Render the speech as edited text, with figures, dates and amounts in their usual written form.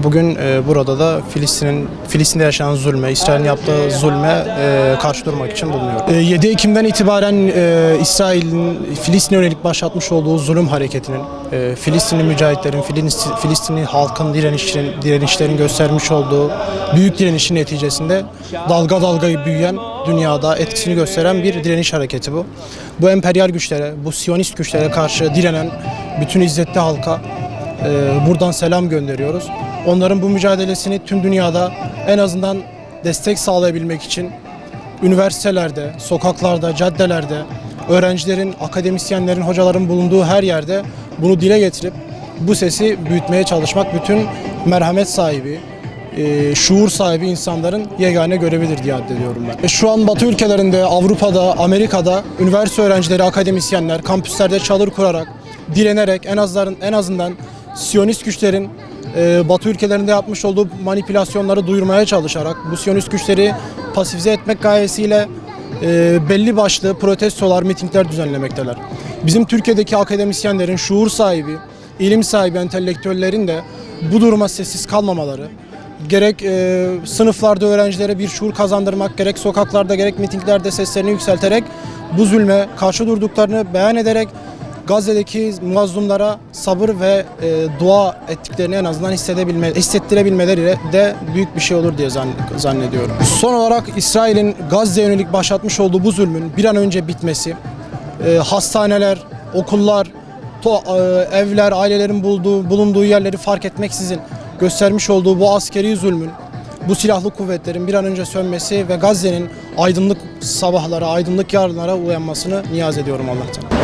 Bugün burada da Filistin'de yaşanan zulme, İsrail'in yaptığı zulme karşı durmak için bulunuyor. 7 Ekim'den itibaren İsrail'in Filistin'e yönelik başlatmış olduğu zulüm hareketinin, Filistinli mücahitlerin, Filistinli halkın direnişlerin göstermiş olduğu büyük direnişin neticesinde dalga dalga büyüyen, dünyada etkisini gösteren bir direniş hareketi bu. Bu emperyal güçlere, bu Siyonist güçlere karşı direnen bütün izzetli halka buradan selam gönderiyoruz. Onların bu mücadelesini tüm dünyada en azından destek sağlayabilmek için üniversitelerde, sokaklarda, caddelerde, öğrencilerin, akademisyenlerin, hocaların bulunduğu her yerde bunu dile getirip bu sesi büyütmeye çalışmak bütün merhamet sahibi, şuur sahibi insanların yegane görevidir diye addediyorum ben. Şu an Batı ülkelerinde, Avrupa'da, Amerika'da üniversite öğrencileri, akademisyenler kampüslerde çadır kurarak, direnerek en azından Siyonist güçlerin Batı ülkelerinde yapmış olduğu manipülasyonları duyurmaya çalışarak bu Siyonist güçleri pasifize etmek gayesiyle belli başlı protestolar, mitingler düzenlemekteler. Bizim Türkiye'deki akademisyenlerin, şuur sahibi, ilim sahibi entelektüellerin de bu duruma sessiz kalmamaları, gerek sınıflarda öğrencilere bir şuur kazandırmak, gerek sokaklarda, gerek mitinglerde seslerini yükselterek bu zulme karşı durduklarını beyan ederek Gazze'deki mazlumlara sabır ve dua ettiklerini en azından hissettirebilmeleri de büyük bir şey olur diye zannediyorum. Son olarak İsrail'in Gazze'ye yönelik başlatmış olduğu bu zulmün bir an önce bitmesi, hastaneler, okullar, evler, ailelerin bulunduğu yerleri fark etmeksizin göstermiş olduğu bu askeri zulmün, bu silahlı kuvvetlerin bir an önce sönmesi ve Gazze'nin aydınlık sabahlara, aydınlık yarınlara uyanmasını niyaz ediyorum Allah'tan.